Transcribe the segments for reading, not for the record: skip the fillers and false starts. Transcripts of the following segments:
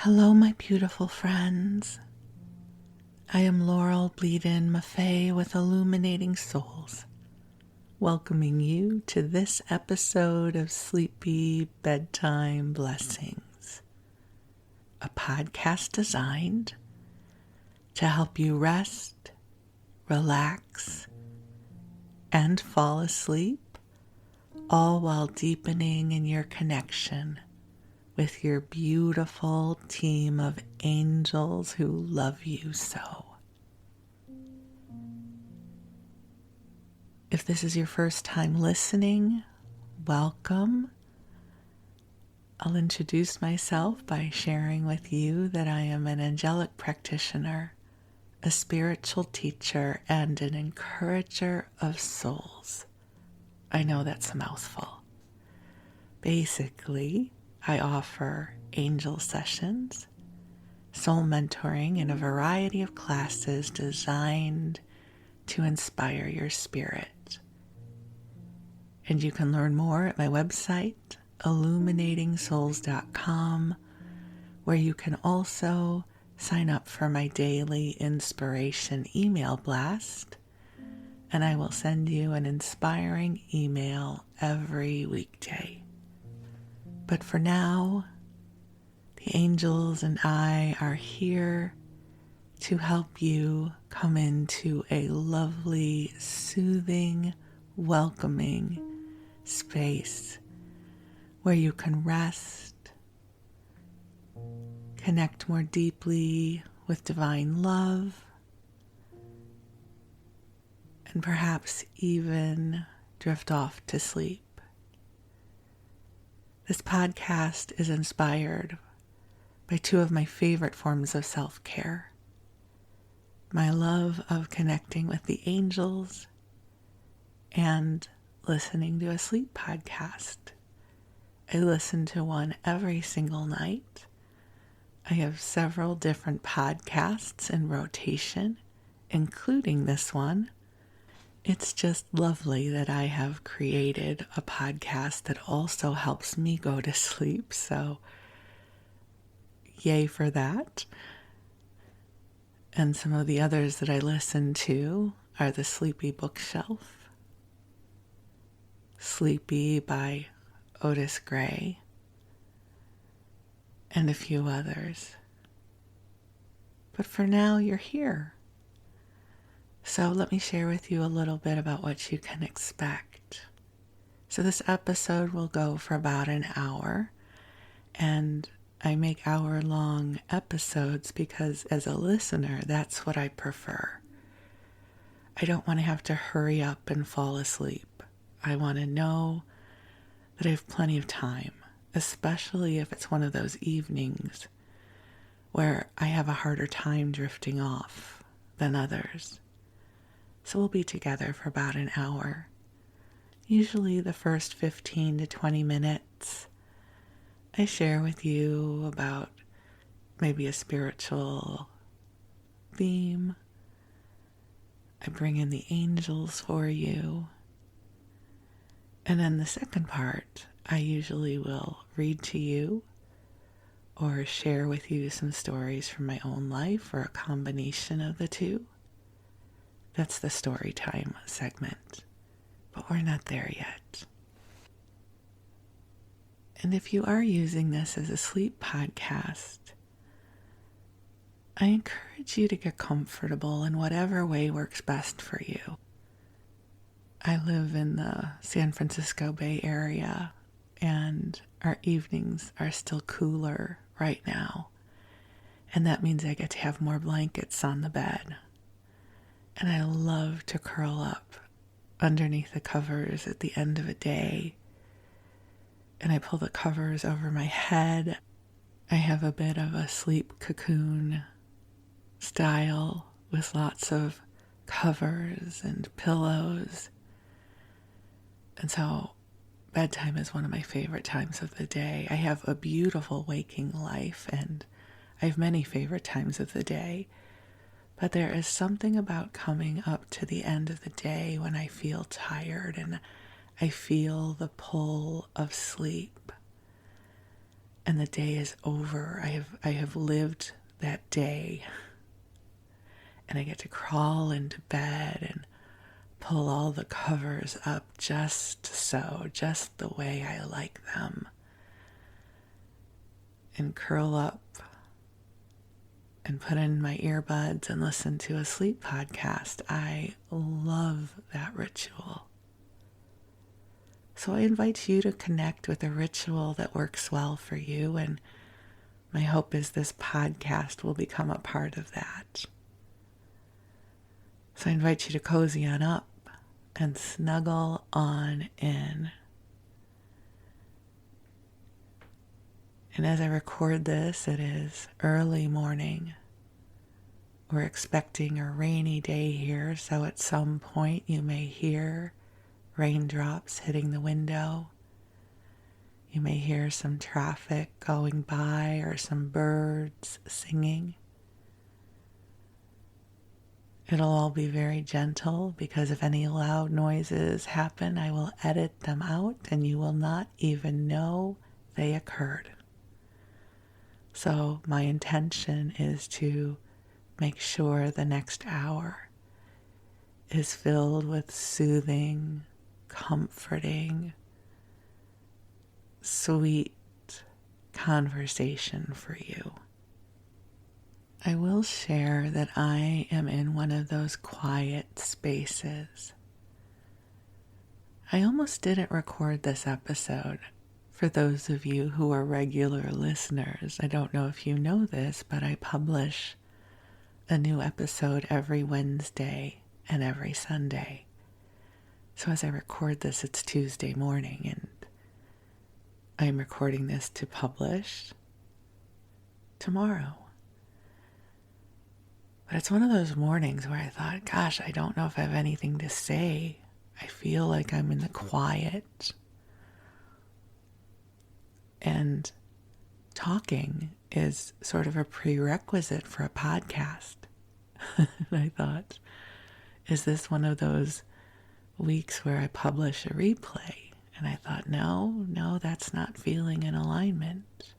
Hello, my beautiful friends. I am Laurel Bleadon-Maffei with Illuminating Souls, welcoming you to this episode of Sleepy Bedtime Blessings, a podcast designed to help you rest, relax, and fall asleep, all while deepening in your connection with your beautiful team of angels who love you so. If this is your first time listening, welcome. I'll introduce myself by sharing with you that I am an angelic practitioner, a spiritual teacher, and an encourager of souls. I know that's a mouthful. Basically, I offer angel sessions, soul mentoring in a variety of classes designed to inspire your spirit. And you can learn more at my website, illuminatingsouls.com, where you can also sign up for my daily inspiration email blast, and I will send you an inspiring email every weekday. But for now, the angels and I are here to help you come into a lovely, soothing, welcoming space where you can rest, connect more deeply with divine love, and perhaps even drift off to sleep. This podcast is inspired by two of my favorite forms of self-care. My love of connecting with the angels and listening to a sleep podcast. I listen to one every single night. I have several different podcasts in rotation, including this one. It's just lovely that I have created a podcast that also helps me go to sleep, so yay for that. And some of the others that I listen to are the Sleepy Bookshelf, Sleepy by Otis Gray, and a few others. But for now, you're here. So let me share with you a little bit about what you can expect. So this episode will go for about an hour, and I make hour-long episodes because as a listener, that's what I prefer. I don't want to have to hurry up and fall asleep. I want to know that I have plenty of time, especially if it's one of those evenings where I have a harder time drifting off than others. So we'll be together for about an hour. Usually the first 15 to 20 minutes, I share with you about maybe a spiritual theme. I bring in the angels for you. And then the second part, I usually will read to you or share with you some stories from my own life or a combination of the two. That's the Storytime segment, but we're not there yet. And if you are using this as a sleep podcast, I encourage you to get comfortable in whatever way works best for you. I live in the San Francisco Bay Area, and our evenings are still cooler right now, and that means I get to have more blankets on the bed. And I love to curl up underneath the covers at the end of a day. And I pull the covers over my head. I have a bit of a sleep cocoon style with lots of covers and pillows. And so bedtime is one of my favorite times of the day. I have a beautiful waking life, and I have many favorite times of the day. But there is something about coming up to the end of the day when I feel tired and I feel the pull of sleep. and the day is over. I have lived that day, and I get to crawl into bed and pull all the covers up just the way I like them, and curl up and put in my earbuds and listen to a sleep podcast. I love that ritual. So I invite you to connect with a ritual that works well for you, and my hope is this podcast will become a part of that. So I invite you to cozy on up and snuggle on in. And as I record this, it is early morning. We're expecting a rainy day here, so at some point you may hear raindrops hitting the window. You may hear some traffic going by or some birds singing. It'll all be very gentle, because if any loud noises happen, I will edit them out and you will not even know they occurred. So my intention is to make sure the next hour is filled with soothing, comforting, sweet conversation for you. I will share that I am in one of those quiet spaces. I almost didn't record this episode. For those of you who are regular listeners, I don't know if you know this, but I publish a new episode every Wednesday and every Sunday. So as I record this, it's Tuesday morning, and I'm recording this to publish tomorrow. But it's one of those mornings where I thought, gosh, I don't know if I have anything to say. I feel like I'm in the quiet. And talking is sort of a prerequisite for a podcast. And I thought, is this one of those weeks where I publish a replay? And I thought, no, that's not feeling in alignment.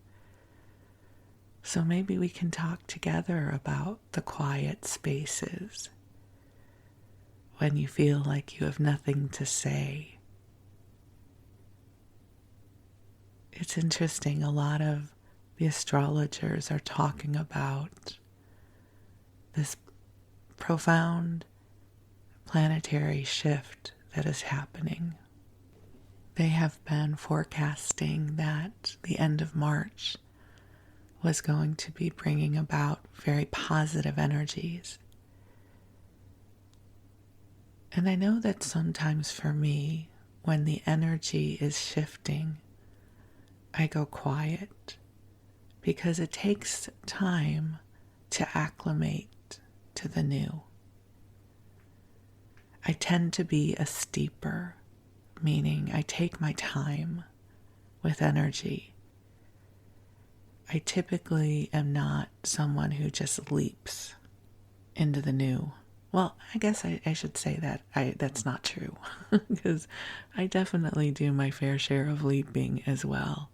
So maybe we can talk together about the quiet spaces when you feel like you have nothing to say. It's interesting, a lot of the astrologers are talking about this profound planetary shift that is happening. They have been forecasting that the end of March was going to be bringing about very positive energies. And I know that sometimes for me, when the energy is shifting, I go quiet, because it takes time to acclimate to the new. I tend to be a steeper, meaning I take my time with energy. I typically am not someone who just leaps into the new. Well, I guess I should say that that's not true, because I definitely do my fair share of leaping as well.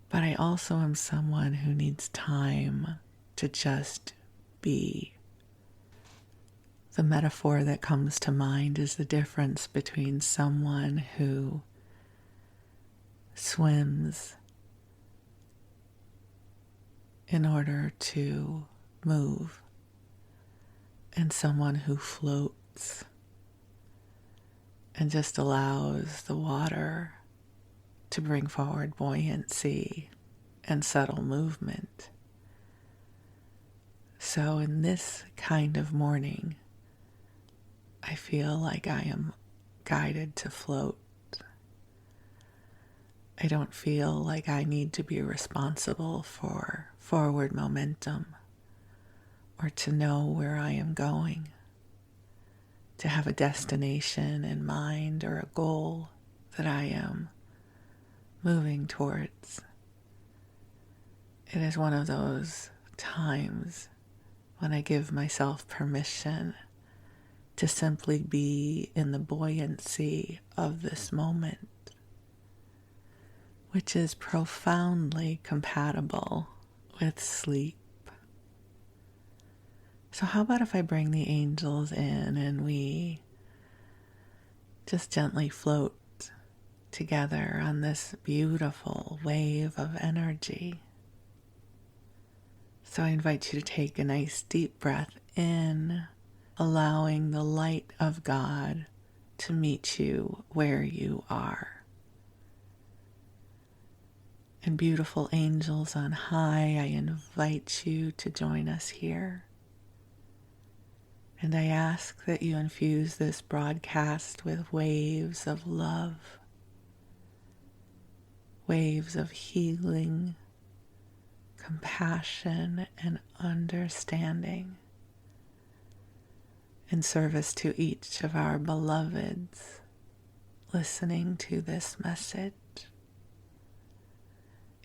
But I also am someone who needs time to just be. The metaphor that comes to mind is the difference between someone who swims in order to move and someone who floats and just allows the water to bring forward buoyancy and subtle movement. So in this kind of morning, I feel like I am guided to float. I don't feel like I need to be responsible for forward momentum or to know where I am going, to have a destination in mind or a goal that I am moving towards. It is one of those times when I give myself permission to simply be in the buoyancy of this moment. which is profoundly compatible with sleep. So how about if I bring the angels in and we just gently float together on this beautiful wave of energy. So I invite you to take a nice deep breath in, allowing the light of God to meet you where you are. And beautiful angels on high, I invite you to join us here. And I ask that you infuse this broadcast with waves of love, waves of healing, compassion, and understanding in service to each of our beloveds listening to this message.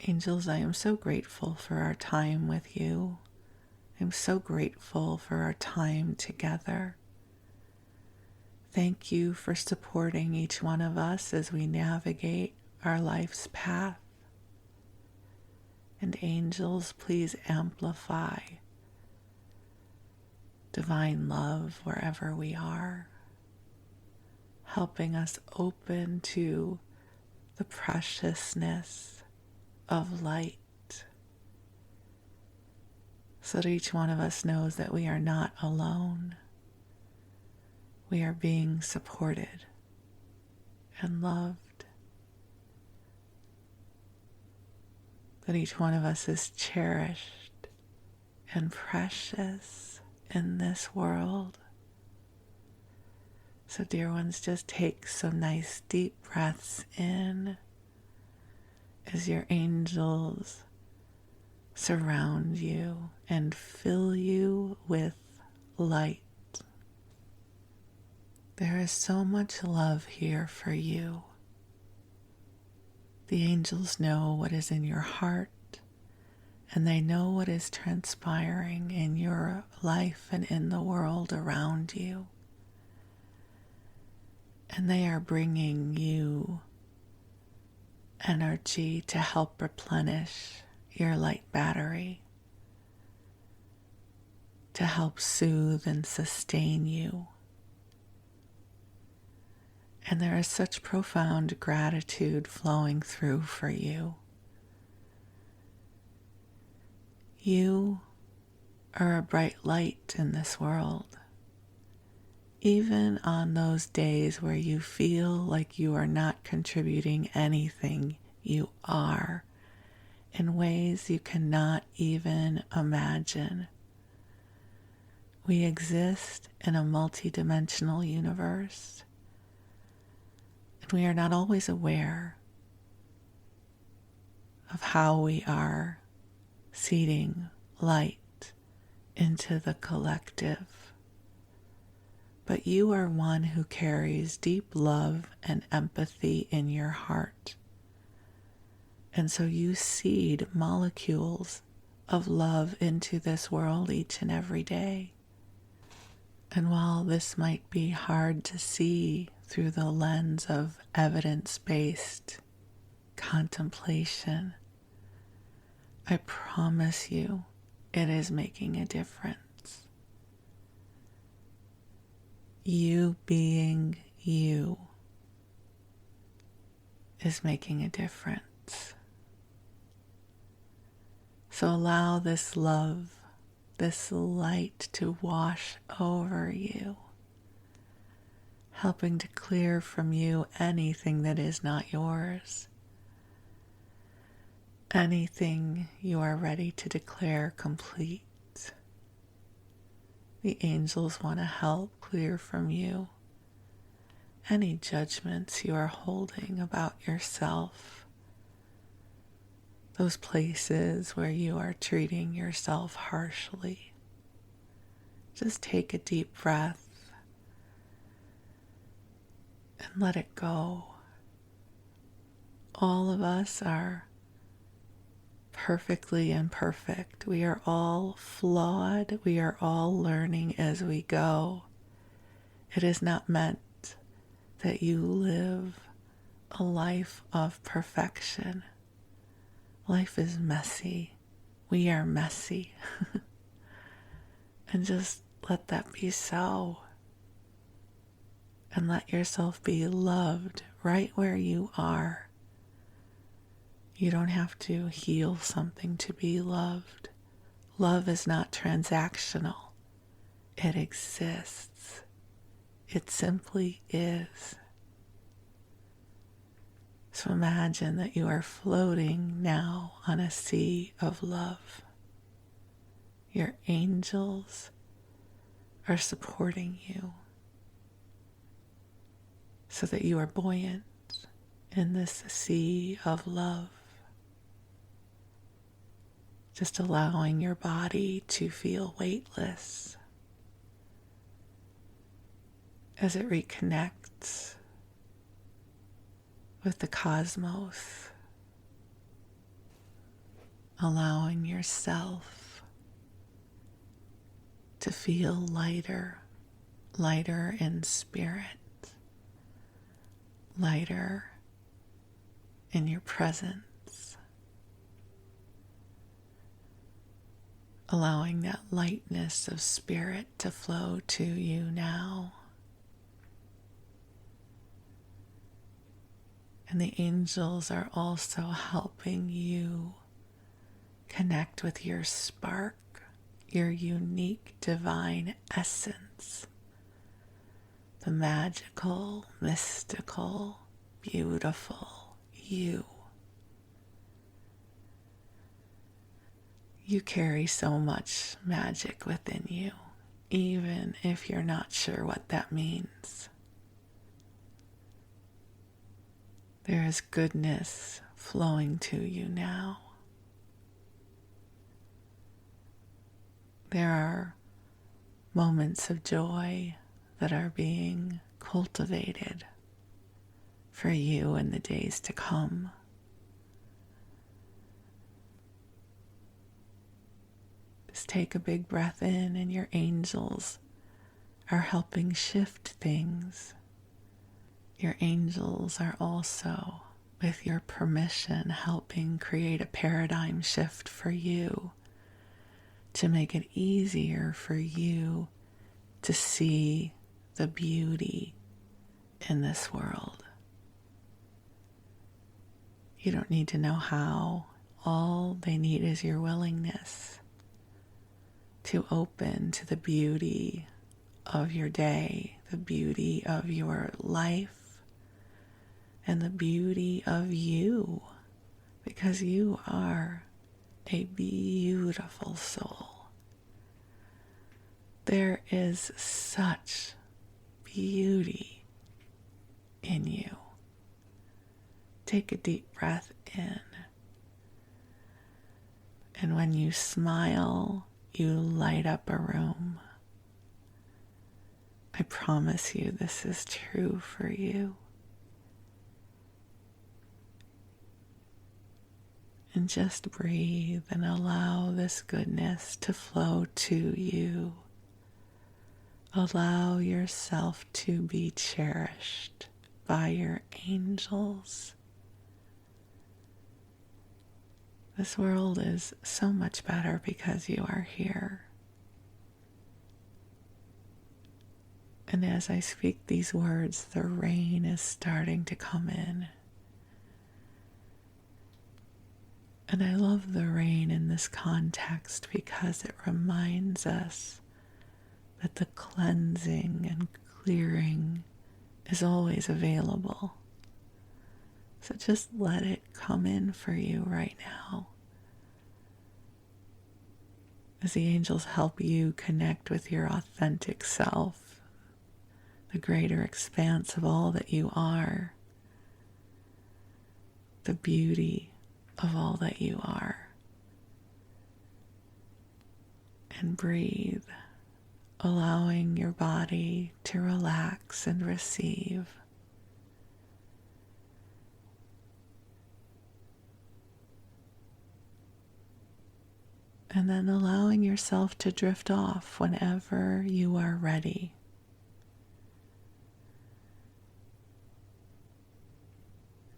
Angels, I am so grateful for our time with you. I'm so grateful for our time together. Thank you for supporting each one of us as we navigate our life's path. And angels, please amplify divine love wherever we are, helping us open to the preciousness of light, so that each one of us knows that we are not alone. We are being supported and loved. That each one of us is cherished and precious in this world. So dear ones, just take some nice deep breaths in as your angels surround you and fill you with light. There is so much love here for you. The angels know what is in your heart, and they know what is transpiring in your life and in the world around you. And they are bringing you energy to help replenish your light battery, to help soothe and sustain you. And there is such profound gratitude flowing through for you. You are a bright light in this world. Even on those days where you feel like you are not contributing anything, you are in ways you cannot even imagine. We exist in a multidimensional universe, and we are not always aware of how we are seeding light into the collective. But you are one who carries deep love and empathy in your heart. And so you seed molecules of love into this world each and every day. And while this might be hard to see through the lens of evidence-based contemplation, I promise you it is making a difference. You being you is making a difference. So allow this love, this light to wash over you, helping to clear from you anything that is not yours, anything you are ready to declare complete. The angels want to help clear from you any judgments you are holding about yourself, those places where you are treating yourself harshly. Just take a deep breath and let it go. All of us are perfectly imperfect. We are all flawed. We are all learning as we go. It is not meant that you live a life of perfection. Life is messy. We are messy. And just let that be so. And let yourself be loved right where you are. You don't have to heal something to be loved. Love is not transactional. It exists. It simply is. So imagine that you are floating now on a sea of love. Your angels are supporting you so that you are buoyant in this sea of love. Just allowing your body to feel weightless as it reconnects with the cosmos, allowing yourself to feel lighter, lighter in spirit, lighter in your presence, allowing that lightness of spirit to flow to you now. And the angels are also helping you connect with your spark, your unique divine essence, the magical, mystical, beautiful you. You carry so much magic within you, even if you're not sure what that means. There is goodness flowing to you now. There are moments of joy that are being cultivated for you in the days to come. Just take a big breath in, and your angels are helping shift things. Your angels are also, with your permission, helping create a paradigm shift for you to make it easier for you to see the beauty in this world. You don't need to know how. All they need is your willingness to open to the beauty of your day, the beauty of your life, and the beauty of you, because you are a beautiful soul. There is such beauty in you. Take a deep breath in. And when you smile, you light up a room. I promise you this is true for you. And just breathe and allow this goodness to flow to you. Allow yourself to be cherished by your angels. This world is so much better because you are here. And as I speak these words, the rain is starting to come in. And I love the rain in this context because it reminds us that the cleansing and clearing is always available. So just let it come in for you right now. As the angels help you connect with your authentic self, the greater expanse of all that you are, the beauty of all that you are. And breathe, allowing your body to relax and receive. And then allowing yourself to drift off whenever you are ready.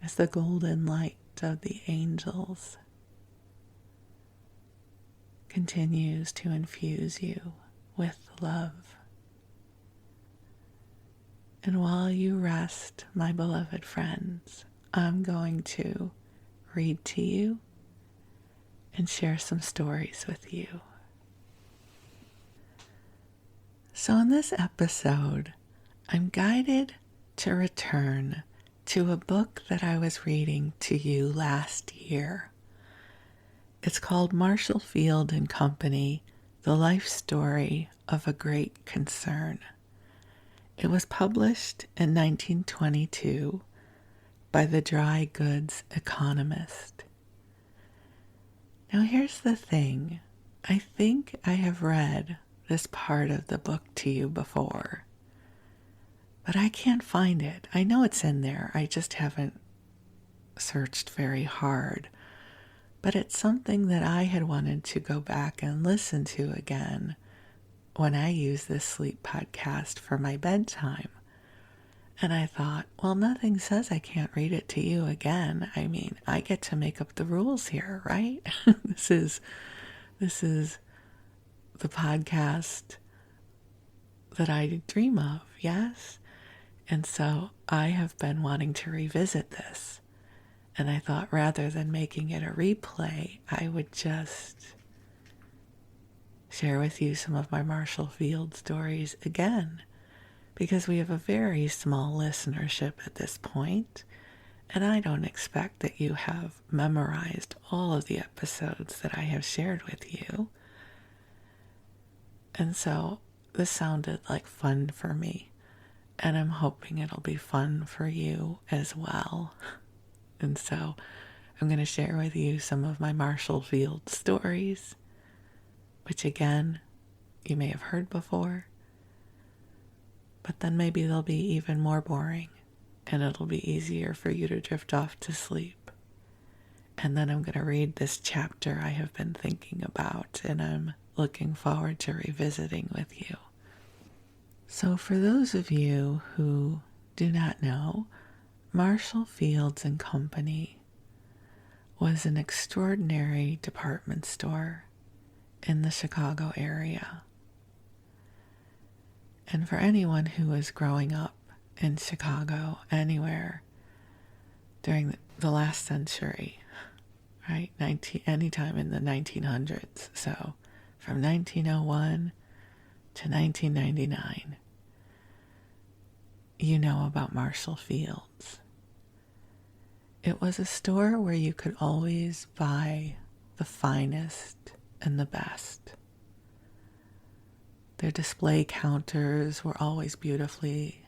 As the golden light of the angels continues to infuse you with love. And while you rest, my beloved friends, I'm going to read to you and share some stories with you. So in this episode, I'm guided to return to a book that I was reading to you last year. It's called Marshall Field and Company, The Life Story of a Great Concern. It was published in 1922 by the Dry Goods Economist. Now here's the thing. I think I have read this part of the book to you before, but I can't find it. I know it's in there. I just haven't searched very hard. But it's something that I had wanted to go back and listen to again when I use this sleep podcast for my bedtime. And I thought, well, nothing says I can't read it to you again. I mean, I get to make up the rules here, right? This is the podcast that I dream of, yes? And so I have been wanting to revisit this. And I thought rather than making it a replay, I would just share with you some of my Marshall Field stories again, because we have a very small listenership at this point, and I don't expect that you have memorized all of the episodes that I have shared with you. And so this sounded like fun for me, and I'm hoping it'll be fun for you as well. And so I'm going to share with you some of my Marshall Field stories, which again, you may have heard before, but then maybe they'll be even more boring and it'll be easier for you to drift off to sleep. And then I'm going to read this chapter I have been thinking about and I'm looking forward to revisiting with you. So for those of you who do not know, Marshall Fields and Company was an extraordinary department store in the Chicago area. And for anyone who was growing up in Chicago anywhere during the last century, right? Anytime in the 1900s. So from 1901 to 1999, you know about Marshall Fields. It was a store where you could always buy the finest and the best. Their display counters were always beautifully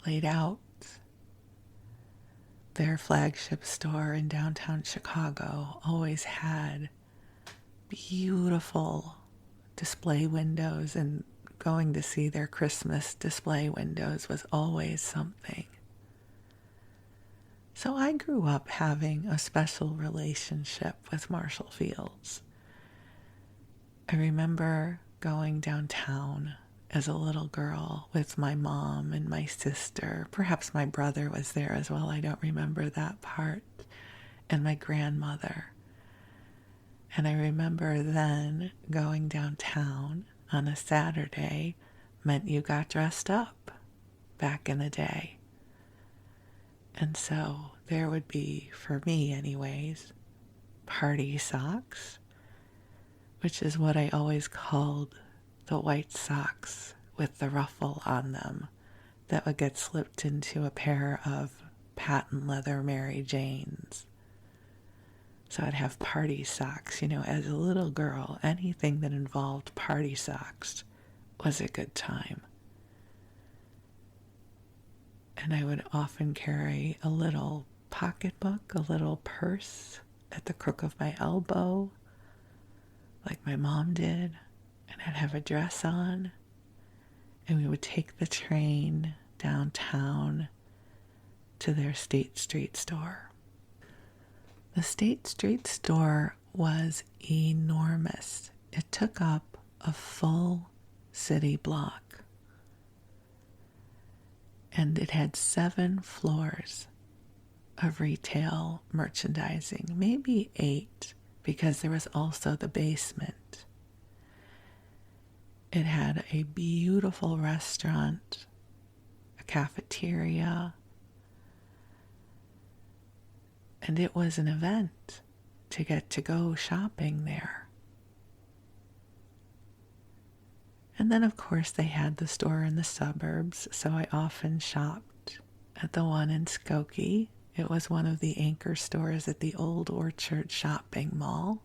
laid out. Their flagship store in downtown Chicago always had beautiful display windows, and going to see their Christmas display windows was always something. So I grew up having a special relationship with Marshall Fields. I remember going downtown as a little girl with my mom and my sister. Perhaps my brother was there as well. I don't remember that part. And my grandmother. And I remember then going downtown on a Saturday meant you got dressed up back in the day. And so there would be, for me anyways, party socks, which is what I always called the white socks with the ruffle on them that would get slipped into a pair of patent leather Mary Janes. So I'd have party socks. You know, as a little girl, anything that involved party socks was a good time. And I would often carry a little pocketbook, a little purse at the crook of my elbow, like my mom did, and I'd have a dress on, and we would take the train downtown to their State Street store. The State Street store was enormous. It took up a full city block. And it had 7 floors of retail merchandising, maybe 8 because there was also the basement. It had a beautiful restaurant, a cafeteria, and it was an event to get to go shopping there. And then, of course, they had the store in the suburbs, so I often shopped at the one in Skokie. It was one of the anchor stores at the Old Orchard Shopping Mall.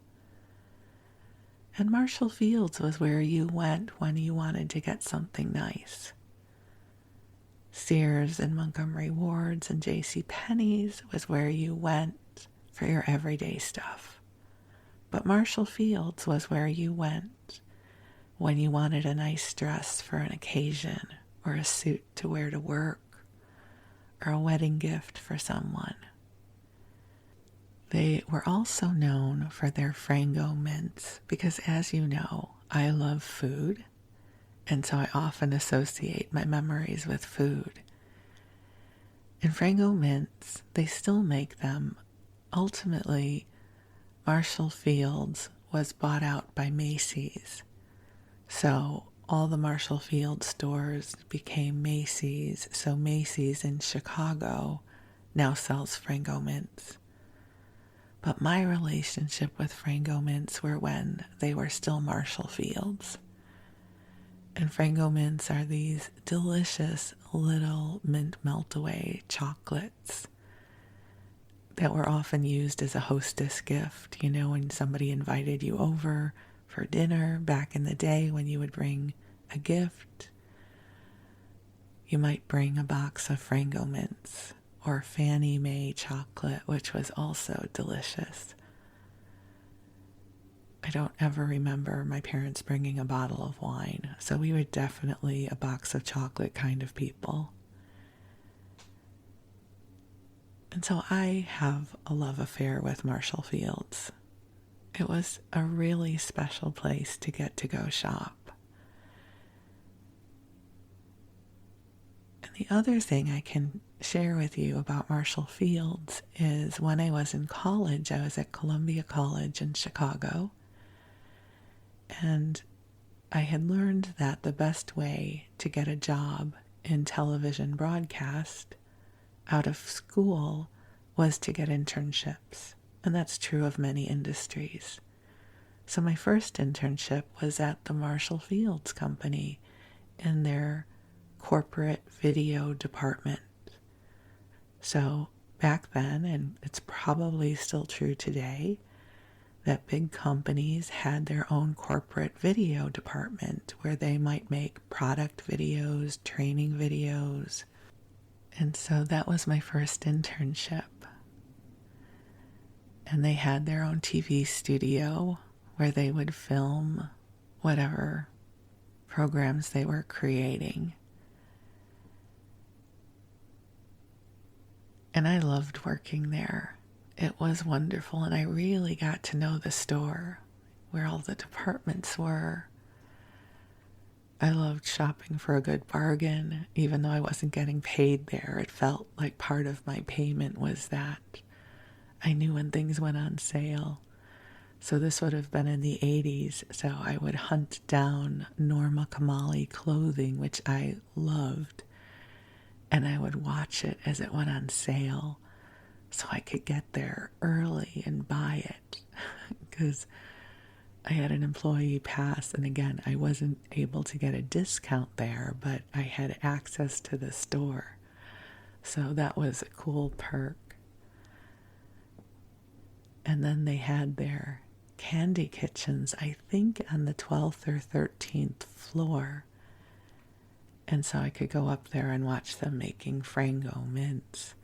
And Marshall Fields was where you went when you wanted to get something nice. Sears and Montgomery Ward's and J.C. Penney's was where you went for your everyday stuff. But Marshall Fields was where you went when you wanted a nice dress for an occasion, or a suit to wear to work, or a wedding gift for someone. They were also known for their Frango mints because, as you know, I love food, and so I often associate my memories with food. And Frango mints, they still make them. Ultimately, Marshall Fields was bought out by Macy's. So all the Marshall Fields stores became Macy's. So Macy's in Chicago now sells Frango mints. But my relationship with Frango mints were when they were still Marshall Fields. And Frango mints are these delicious little mint melt-away chocolates that were often used as a hostess gift, you know, when somebody invited you over for dinner back in the day when you would bring a gift. You might bring a box of Frango mints or Fannie Mae chocolate, which was also delicious. I don't ever remember my parents bringing a bottle of wine, so we were definitely a box of chocolate kind of people. And so I have a love affair with Marshall Fields. It was a really special place to get to go shop. And the other thing I can share with you about Marshall Fields is when I was in college, I was at Columbia College in Chicago, and I had learned that the best way to get a job in television broadcast out of school was to get internships, and that's true of many industries. So my first internship was at the Marshall Fields Company in their corporate video department. So back then, and it's probably still true today, that big companies had their own corporate video department where they might make product videos, training videos. And so that was my first internship. And they had their own TV studio where they would film whatever programs they were creating. And I loved working there. It was wonderful, and I really got to know the store, where all the departments were. I loved shopping for a good bargain, even though I wasn't getting paid there. It felt like part of my payment was that I knew when things went on sale. So this would have been in the 80s, so I would hunt down Norma Kamali clothing, which I loved, and I would watch it as it went on sale so I could get there early and buy it because I had an employee pass, and again, I wasn't able to get a discount there, but I had access to the store. So that was a cool perk. And then they had their candy kitchens, I think on the 12th or 13th floor. And so I could go up there and watch them making Frango mints.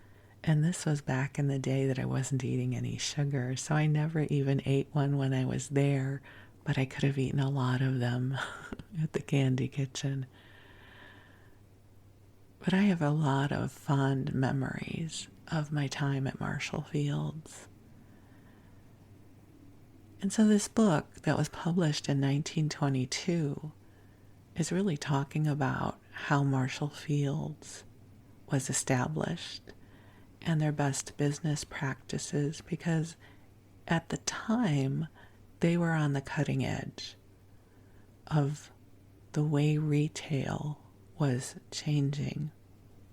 And this was back in the day that I wasn't eating any sugar, so I never even ate one when I was there, but I could have eaten a lot of them at the candy kitchen. But I have a lot of fond memories of my time at Marshall Fields. And so this book that was published in 1922 is really talking about how Marshall Fields was established and their best business practices, because at the time, they were on the cutting edge of the way retail was changing.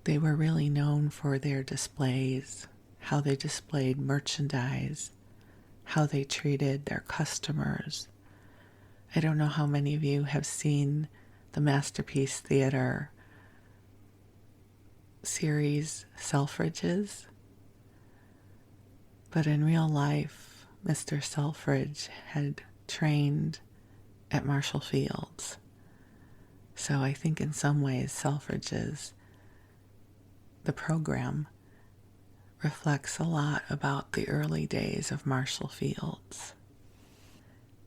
They were really known for their displays, how they displayed merchandise, how they treated their customers. I don't know how many of you have seen the Masterpiece Theater series Selfridges, but in real life, Mr. Selfridge had trained at Marshall Fields. So I think in some ways Selfridges, the program, reflects a lot about the early days of Marshall Fields.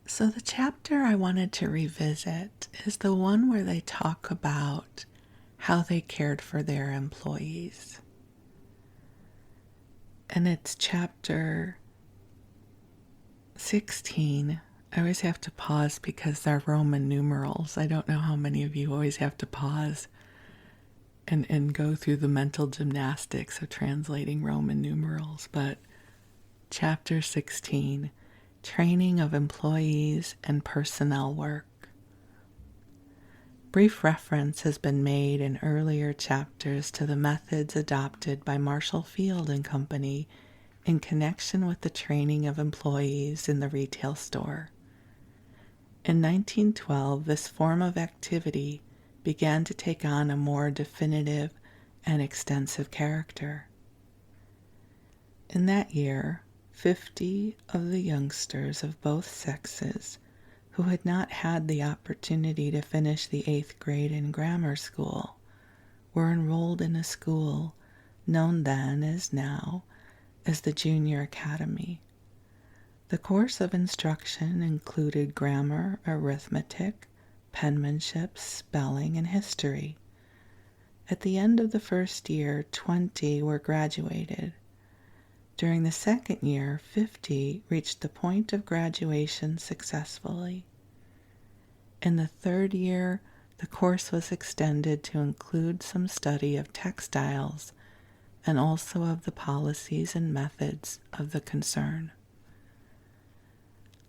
So the chapter I wanted to revisit is the one where they talk about how they cared for their employees. And it's chapter 16. I always have to pause because they're Roman numerals. I don't know how many of you always have to pause and go through the mental gymnastics of translating Roman numerals. But chapter 16, Training of Employees and Personnel Work. Brief reference has been made in earlier chapters to the methods adopted by Marshall Field and Company in connection with the training of employees in the retail store. In 1912, this form of activity began to take on a more definitive and extensive character. In that year, 50 of the youngsters of both sexes who had not had the opportunity to finish the 8th grade in grammar school were enrolled in a school known then as now as the Junior Academy. The course of instruction included grammar, arithmetic, penmanship, spelling, and history. At the end of the first year, 20 were graduated. During the second year, 50 reached the point of graduation successfully. In the third year, the course was extended to include some study of textiles and also of the policies and methods of the concern.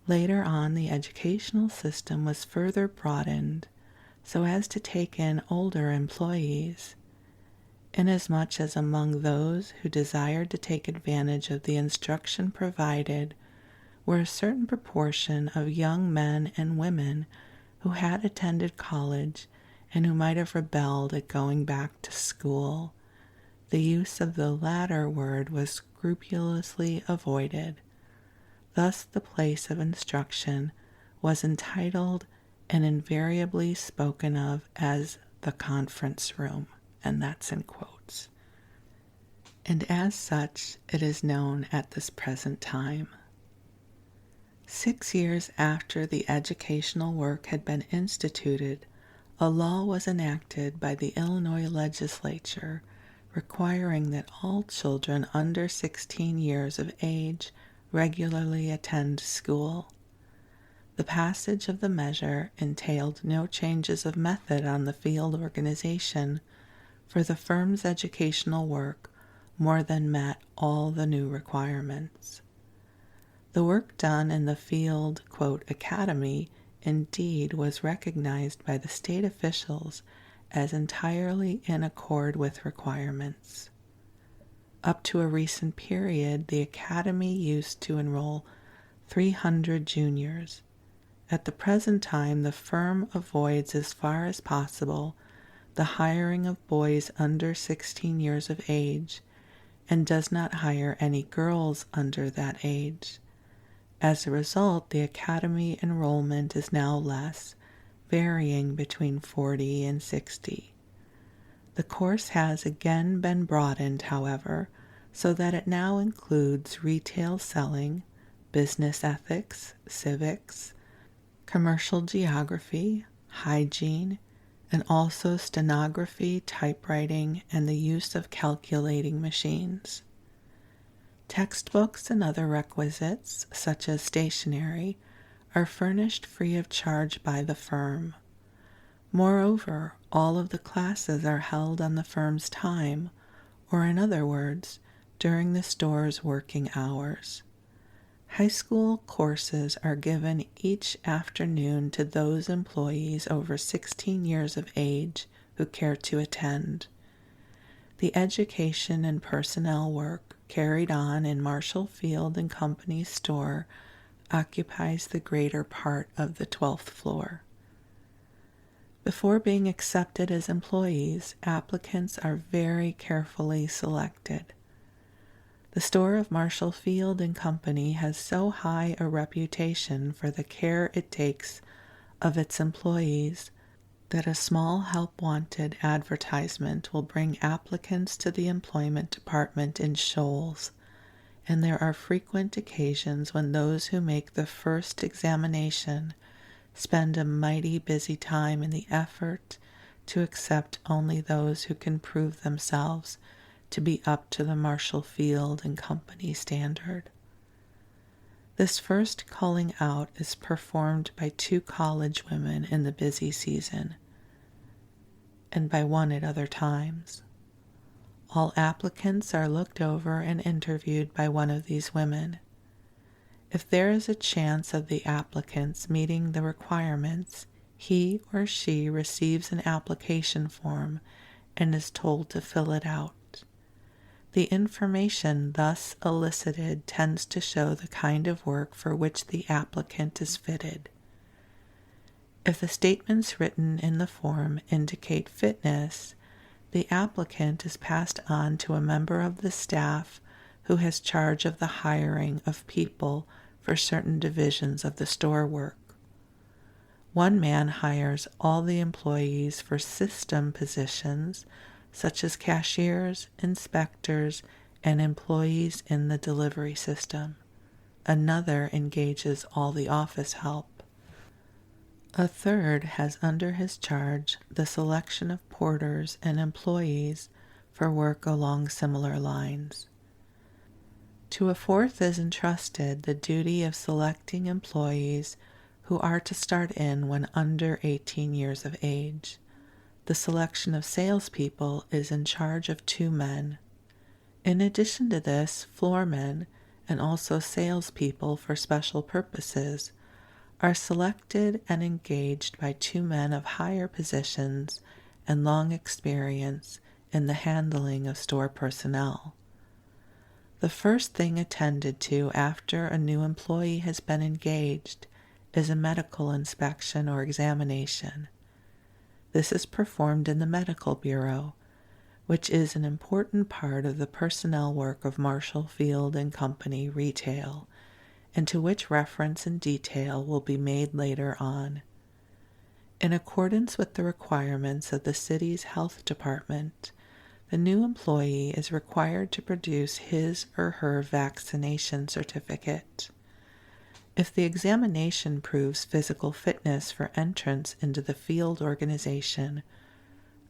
Later on, the educational system was further broadened so as to take in older employees, inasmuch as among those who desired to take advantage of the instruction provided were a certain proportion of young men and women who had attended college and who might have rebelled at going back to school. The use of the latter word was scrupulously avoided. Thus the place of instruction was entitled and invariably spoken of as the conference room, and that's in quotes. And as such, it is known at this present time. 6 years after the educational work had been instituted, a law was enacted by the Illinois legislature requiring that all children under 16 years of age regularly attend school. The passage of the measure entailed no changes of method on the field organization, for the firm's educational work more than met all the new requirements. The work done in the field, quote, academy, indeed was recognized by the state officials as entirely in accord with requirements. Up to a recent period, the academy used to enroll 300 juniors. At the present time, the firm avoids as far as possible the hiring of boys under 16 years of age and does not hire any girls under that age. As a result, the academy enrollment is now less, varying between 40 and 60. The course has again been broadened, however, so that it now includes retail selling, business ethics, civics, commercial geography, hygiene, and also stenography, typewriting, and the use of calculating machines. Textbooks and other requisites, such as stationery, are furnished free of charge by the firm. Moreover, all of the classes are held on the firm's time, or in other words, during the store's working hours. High school courses are given each afternoon to those employees over 16 years of age who care to attend. The education and personnel work carried on in Marshall Field and Company's store occupies the greater part of the 12th floor. Before being accepted as employees, applicants are very carefully selected. The store of Marshall Field and Company has so high a reputation for the care it takes of its employees that a small help wanted advertisement will bring applicants to the employment department in shoals, and there are frequent occasions when those who make the first examination spend a mighty busy time in the effort to accept only those who can prove themselves to be up to the Marshall Field and Company standard. This first calling out is performed by 2 college women in the busy season, and by 1 at other times. All applicants are looked over and interviewed by one of these women. If there is a chance of the applicants meeting the requirements, he or she receives an application form and is told to fill it out. The information thus elicited tends to show the kind of work for which the applicant is fitted. If the statements written in the form indicate fitness, the applicant is passed on to a member of the staff who has charge of the hiring of people for certain divisions of the store work. One man hires all the employees for system positions such as cashiers, inspectors, and employees in the delivery system. Another engages all the office help. A third has under his charge the selection of porters and employees for work along similar lines. To a fourth is entrusted the duty of selecting employees who are to start in when under 18 years of age. The selection of salespeople is in charge of 2 men. In addition to this, floormen and also salespeople for special purposes are selected and engaged by 2 men of higher positions and long experience in the handling of store personnel. The first thing attended to after a new employee has been engaged is a medical inspection or examination. This is performed in the medical bureau, which is an important part of the personnel work of Marshall Field and Company retail, and to which reference in detail will be made later on. In accordance with the requirements of the city's health department, the new employee is required to produce his or her vaccination certificate. If the examination proves physical fitness for entrance into the field organization,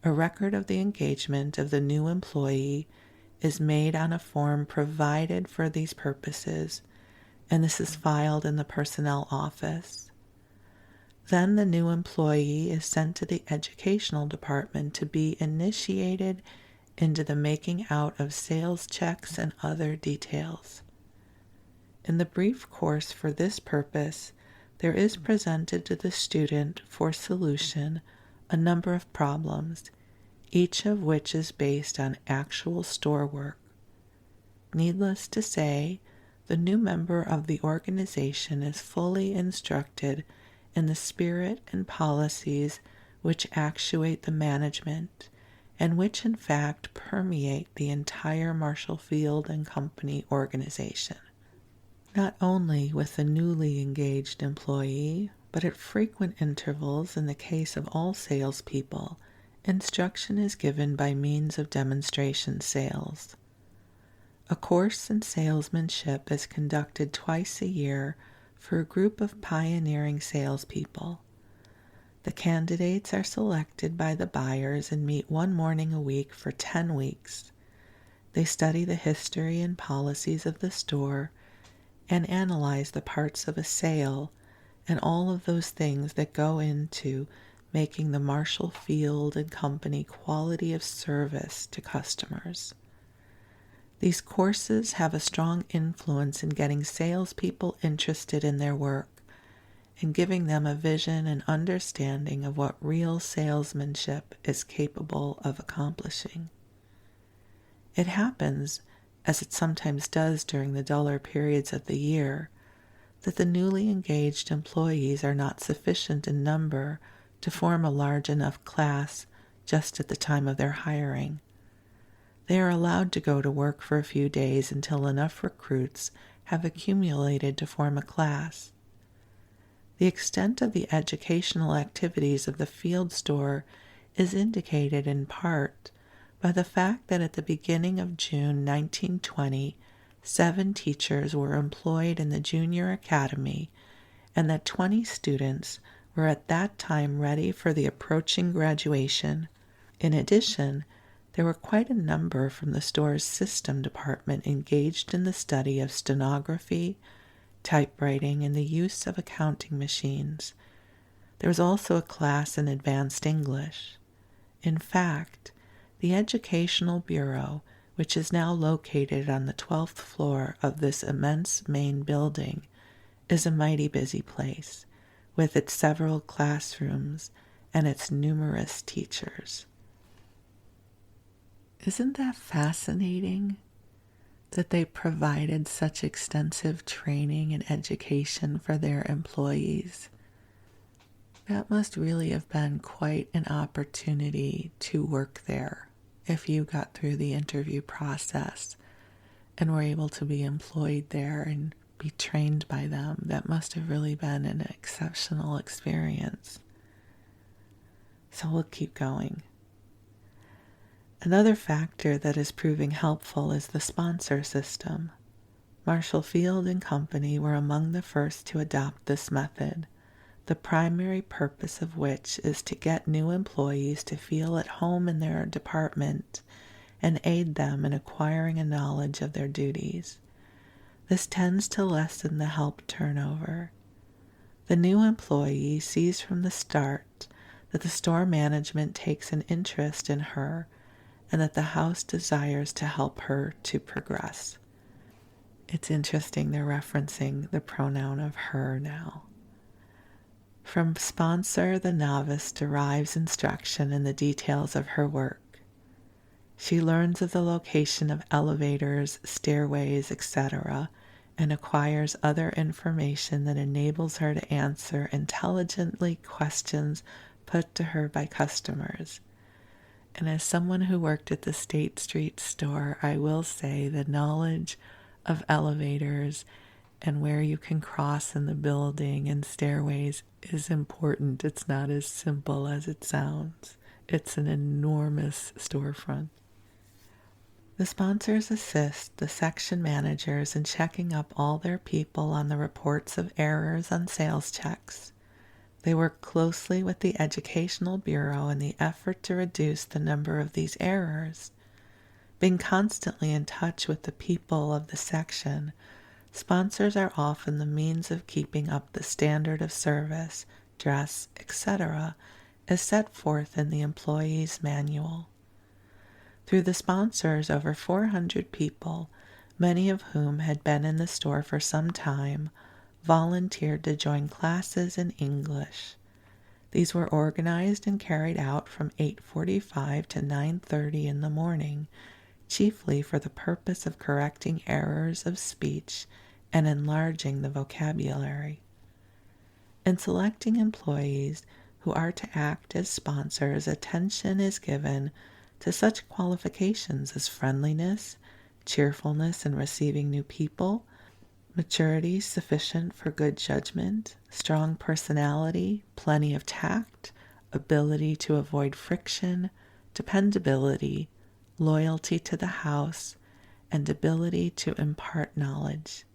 a record of the engagement of the new employee is made on a form provided for these purposes, and this is filed in the personnel office. Then the new employee is sent to the educational department to be initiated into the making out of sales checks and other details. In the brief course for this purpose, there is presented to the student for solution a number of problems, each of which is based on actual store work. Needless to say, the new member of the organization is fully instructed in the spirit and policies which actuate the management and which in fact permeate the entire Marshall Field and Company organization. Not only with the newly engaged employee, but at frequent intervals in the case of all salespeople, instruction is given by means of demonstration sales. A course in salesmanship is conducted twice a year for a group of pioneering salespeople. The candidates are selected by the buyers and meet 1 morning a week for 10 weeks. They study the history and policies of the store and analyze the parts of a sale and all of those things that go into making the Marshall Field and Company quality of service to customers. These courses have a strong influence in getting salespeople interested in their work and giving them a vision and understanding of what real salesmanship is capable of accomplishing. It happens, as it sometimes does during the duller periods of the year, that the newly engaged employees are not sufficient in number to form a large enough class just at the time of their hiring. They are allowed to go to work for a few days until enough recruits have accumulated to form a class. The extent of the educational activities of the field store is indicated in part by the fact that at the beginning of June 1920, 7 teachers were employed in the junior academy, and that 20 students were at that time ready for the approaching graduation. In addition, there were quite a number from the store's system department engaged in the study of stenography, typewriting, and the use of accounting machines. There was also a class in advanced English. In fact, the Educational Bureau, which is now located on the 12th floor of this immense main building, is a mighty busy place, with its several classrooms and its numerous teachers. Isn't that fascinating that they provided such extensive training and education for their employees? That must really have been quite an opportunity to work there if you got through the interview process and were able to be employed there and be trained by them. That must have really been an exceptional experience. So we'll keep going. Another factor that is proving helpful is the sponsor system. Marshall Field and Company were among the first to adopt this method, the primary purpose of which is to get new employees to feel at home in their department and aid them in acquiring a knowledge of their duties. This tends to lessen the help turnover. The new employee sees from the start that the store management takes an interest in her and that the house desires to help her to progress. It's interesting they're referencing the pronoun of her now. From sponsor, the novice derives instruction in the details of her work. She learns of the location of elevators, stairways, etc., and acquires other information that enables her to answer intelligently questions put to her by customers. And as someone who worked at the State Street store, I will say the knowledge of elevators and where you can cross in the building and stairways is important. It's not as simple as it sounds. It's an enormous storefront. The sponsors assist the section managers in checking up all their people on the reports of errors on sales checks. They work closely with the Educational Bureau in the effort to reduce the number of these errors. Being constantly in touch with the people of the section, sponsors are often the means of keeping up the standard of service, dress, etc., as set forth in the employee's manual. Through the sponsors, over 400 people, many of whom had been in the store for some time, volunteered to join classes in English. These were organized and carried out from 8:45 to 9:30 in the morning, chiefly for the purpose of correcting errors of speech and enlarging the vocabulary. In selecting employees who are to act as sponsors, attention is given to such qualifications as friendliness, cheerfulness in receiving new people, maturity sufficient for good judgment, strong personality, plenty of tact, ability to avoid friction, dependability, loyalty to the house, and ability to impart knowledge.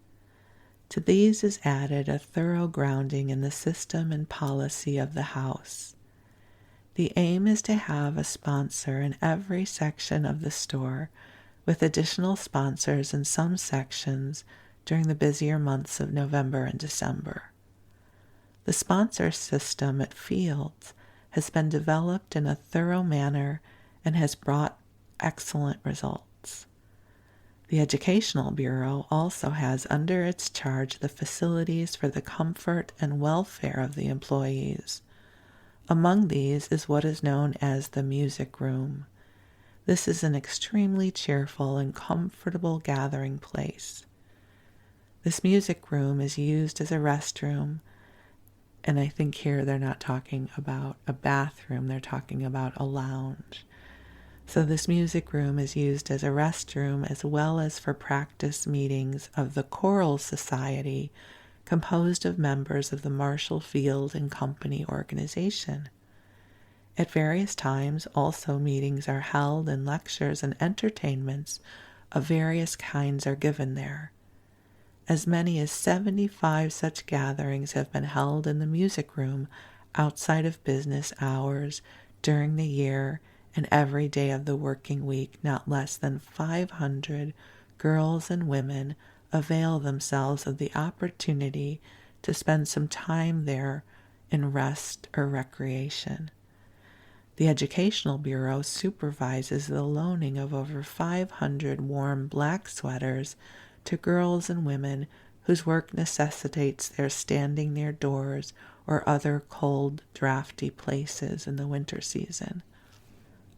To these is added a thorough grounding in the system and policy of the house. The aim is to have a sponsor in every section of the store, with additional sponsors in some sections during the busier months of November and December. The sponsor system at Fields has been developed in a thorough manner and has brought excellent results. The Educational Bureau also has under its charge the facilities for the comfort and welfare of the employees. Among these is what is known as the music room. This is an extremely cheerful and comfortable gathering place. This music room is used as a restroom, and I think here they're not talking about a bathroom, they're talking about a lounge. So this music room is used as a restroom as well as for practice meetings of the Choral Society, composed of members of the Marshall Field and Company organization. At various times, also meetings are held and lectures and entertainments of various kinds are given there. As many as 75 such gatherings have been held in the music room outside of business hours during the year and every day of the working week. Not less than 500 girls and women avail themselves of the opportunity to spend some time there in rest or recreation. The Educational Bureau supervises the loaning of over 500 warm black sweaters to girls and women whose work necessitates their standing near doors or other cold, drafty places in the winter season.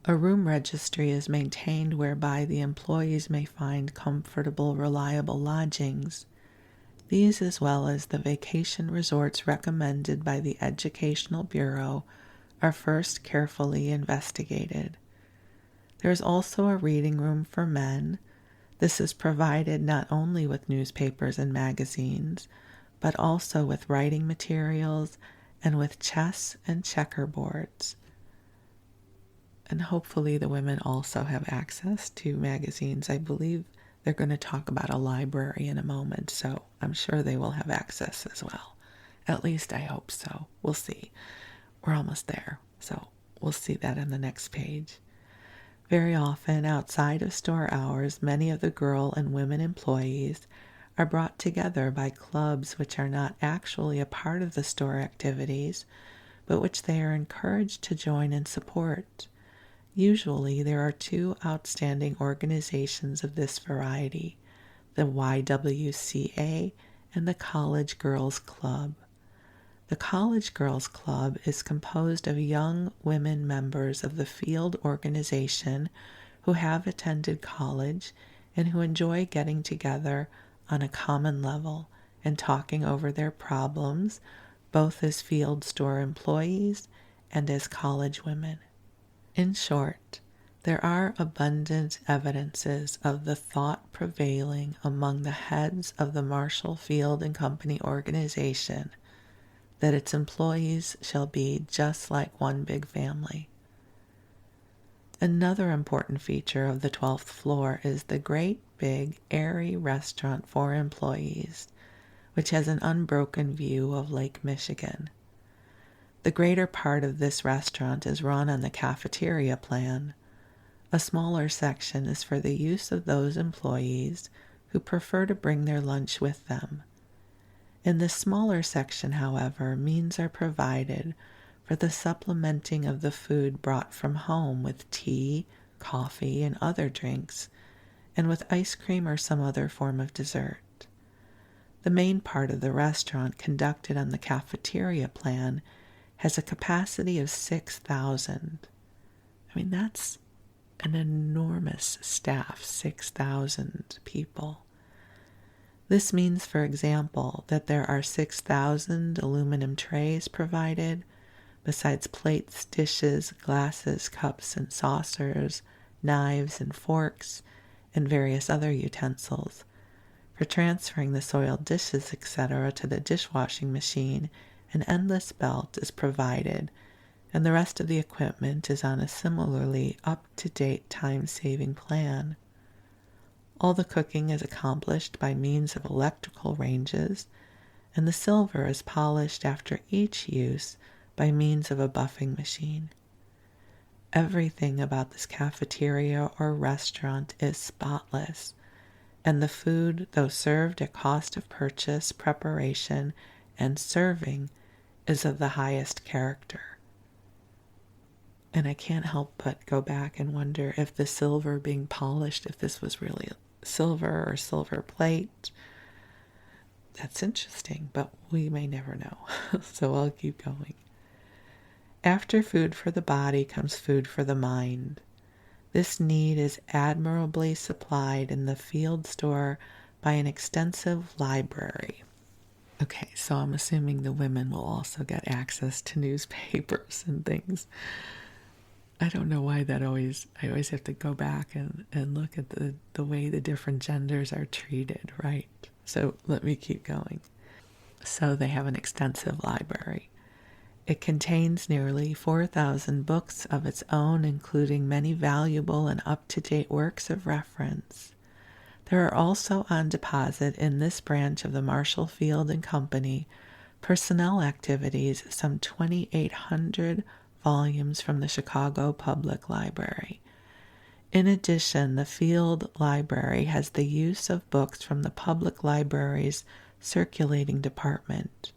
A room registry is maintained whereby the employees may find comfortable, reliable lodgings. These, as well as the vacation resorts recommended by the Educational Bureau, are first carefully investigated. There is also a reading room for men. This is provided not only with newspapers and magazines, but also with writing materials and with chess and checkerboards. And hopefully the women also have access to magazines. I believe they're going to talk about a library in a moment, so I'm sure they will have access as well. At least I hope so. We'll see. We're almost there, so we'll see that on the next page. Very often, outside of store hours, many of the girl and women employees are brought together by clubs which are not actually a part of the store activities, but which they are encouraged to join and support. Usually, there are two outstanding organizations of this variety, the YWCA and the College Girls Club. The College Girls Club is composed of young women members of the field organization who have attended college and who enjoy getting together on a common level and talking over their problems, both as field store employees and as college women. In short, there are abundant evidences of the thought prevailing among the heads of the Marshall Field and Company organization that its employees shall be just like one big family. Another important feature of the 12th floor is the great big airy restaurant for employees, which has an unbroken view of Lake Michigan. The greater part of this restaurant is run on the cafeteria plan. A smaller section is for the use of those employees who prefer to bring their lunch with them. In this smaller section, however, means are provided for the supplementing of the food brought from home with tea, coffee, and other drinks, and with ice cream or some other form of dessert. The main part of the restaurant, conducted on the cafeteria plan, has a capacity of 6,000. I mean, that's an enormous staff, 6,000 people. This means, for example, that there are 6,000 aluminum trays provided, besides plates, dishes, glasses, cups, and saucers, knives and forks, and various other utensils. For transferring the soiled dishes, etc., to the dishwashing machine, an endless belt is provided, and the rest of the equipment is on a similarly up-to-date time-saving plan. All the cooking is accomplished by means of electrical ranges, and the silver is polished after each use by means of a buffing machine. Everything about this cafeteria or restaurant is spotless, and the food, though served at cost of purchase, preparation, and serving, is of the highest character. And I can't help but go back and wonder if the silver being polished, if this was really silver or silver plate. That's interesting, but we may never know. So I'll keep going. After food for the body comes food for the mind. This need is admirably supplied in the field store by an extensive library. Okay, so I'm assuming the women will also get access to newspapers and things. I don't know why I always have to go back and look at the way the different genders are treated, right? So let me keep going. So they have an extensive library. It contains nearly 4,000 books of its own, including many valuable and up-to-date works of reference. There are also on deposit in this branch of the Marshall Field and Company personnel activities, some 2,800 volumes from the Chicago Public Library. In addition, the Field Library has the use of books from the Public Library's circulating department.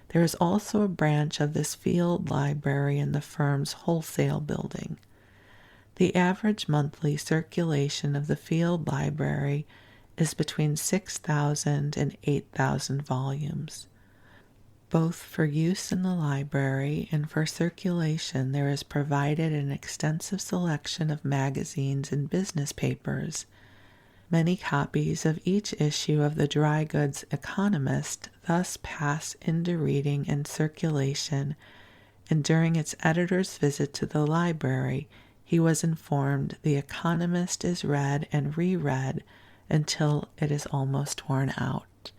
There is also a branch of this Field Library in the firm's wholesale building. The average monthly circulation of the Field Library is between 6,000 and 8,000 volumes. Both for use in the library and for circulation, there is provided an extensive selection of magazines and business papers. Many copies of each issue of the Dry Goods Economist thus pass into reading and circulation, and during its editor's visit to the library, he was informed the Economist is read and reread until it is almost worn out.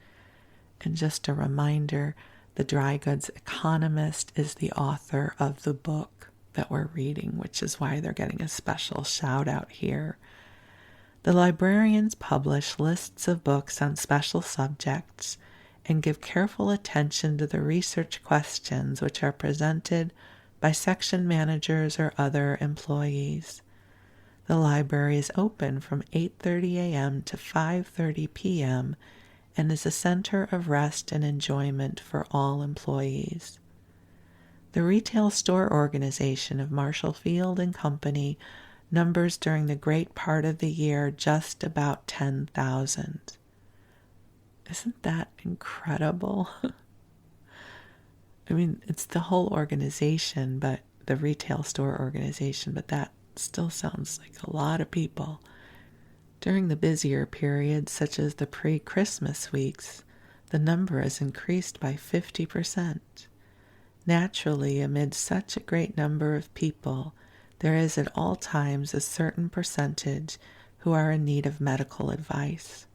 And just a reminder, the Dry Goods Economist is the author of the book that we're reading, which is why they're getting a special shout out here. The librarians publish lists of books on special subjects and give careful attention to the research questions which are presented by section managers or other employees. The library is open from 8:30 a.m. to 5:30 p.m. and is a center of rest and enjoyment for all employees. The retail store organization of Marshall Field and Company numbers during the great part of the year just about 10,000. Isn't that incredible? I mean, it's the whole organization, but the retail store organization, but that still sounds like a lot of people. During the busier periods, such as the pre-Christmas weeks, the number has increased by 50%. Naturally, amid such a great number of people, there is at all times a certain percentage who are in need of medical advice.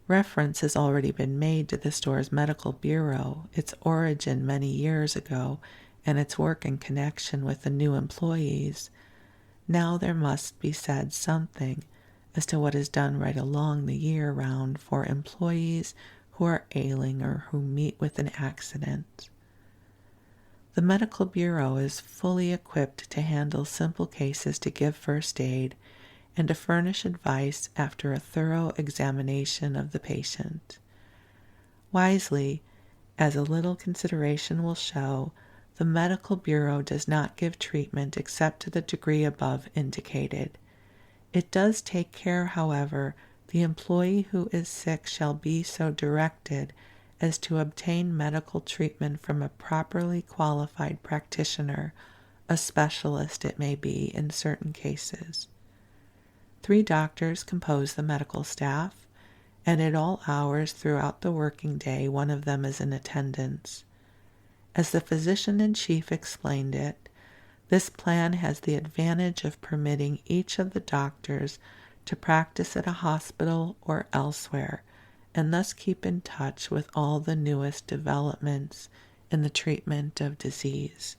Reference has already been made to the store's medical bureau, its origin many years ago, and its work in connection with the new employees. Now there must be said something as to what is done right along the year round for employees who are ailing or who meet with an accident. The medical bureau is fully equipped to handle simple cases, to give first aid, and to furnish advice after a thorough examination of the patient. Wisely, as a little consideration will show, the medical bureau does not give treatment except to the degree above indicated. It does take care, however, the employee who is sick shall be so directed as to obtain medical treatment from a properly qualified practitioner, a specialist it may be in certain cases. 3 doctors compose the medical staff, and at all hours throughout the working day one of them is in attendance. As the physician-in-chief explained it, this plan has the advantage of permitting each of the doctors to practice at a hospital or elsewhere, and thus keep in touch with all the newest developments in the treatment of disease.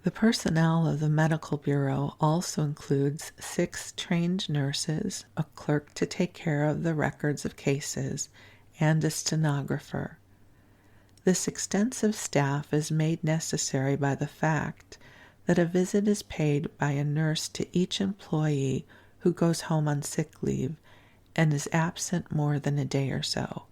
The personnel of the medical bureau also includes 6 trained nurses, a clerk to take care of the records of cases, and a stenographer. This extensive staff is made necessary by the fact that a visit is paid by a nurse to each employee who goes home on sick leave and is absent more than a day or so.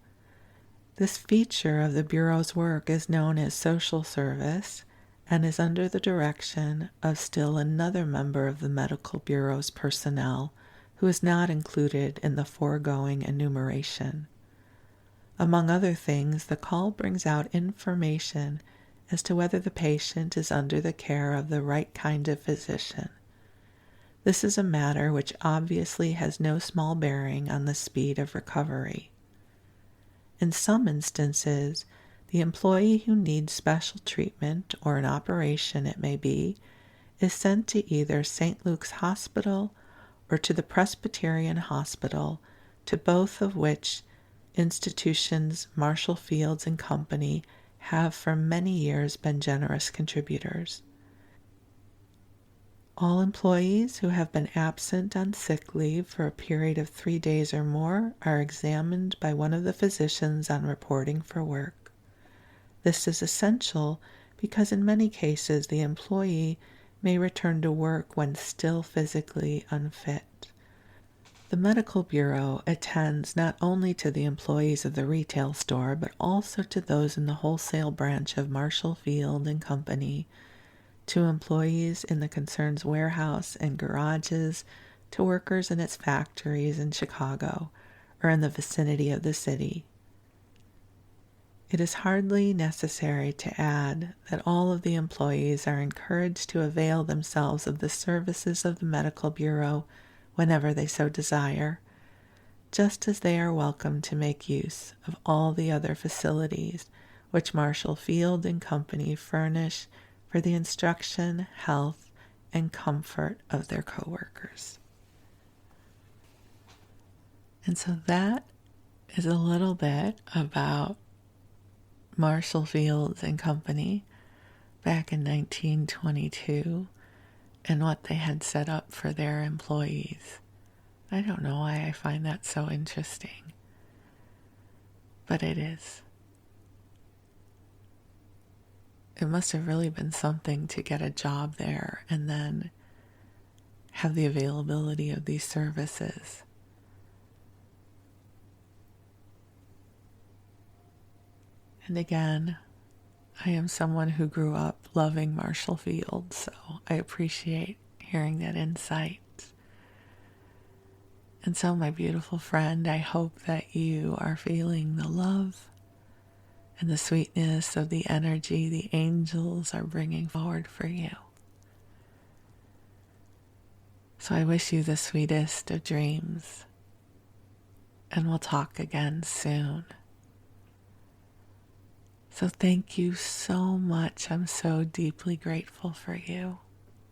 This feature of the Bureau's work is known as social service and is under the direction of still another member of the Medical Bureau's personnel, who is not included in the foregoing enumeration. Among other things, the call brings out information as to whether the patient is under the care of the right kind of physician. This is a matter which obviously has no small bearing on the speed of recovery. In some instances, the employee who needs special treatment or an operation, it may be, is sent to either St. Luke's Hospital or to the Presbyterian Hospital, to both of which institutions Marshall Fields and Company have for many years been generous contributors. All employees who have been absent on sick leave for a period of 3 days or more are examined by one of the physicians on reporting for work. This is essential because in many cases the employee may return to work when still physically unfit. The Medical Bureau attends not only to the employees of the retail store, but also to those in the wholesale branch of Marshall Field and Company, to employees in the concern's warehouse and garages, to workers in its factories in Chicago or in the vicinity of the city. It is hardly necessary to add that all of the employees are encouraged to avail themselves of the services of the Medical Bureau whenever they so desire, just as they are welcome to make use of all the other facilities which Marshall Field and Company furnish for the instruction, health, and comfort of their coworkers. And so that is a little bit about Marshall Fields and Company back in 1922 and what they had set up for their employees. I don't know why I find that so interesting, but it is. It must have really been something to get a job there and then have the availability of these services. And again, I am someone who grew up loving Marshall Field, so I appreciate hearing that insight. And so, my beautiful friend, I hope that you are feeling the love and the sweetness of the energy the angels are bringing forward for you. So I wish you the sweetest of dreams, and we'll talk again soon. So thank you so much. I'm so deeply grateful for you.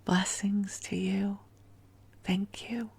Blessings to you. Thank you.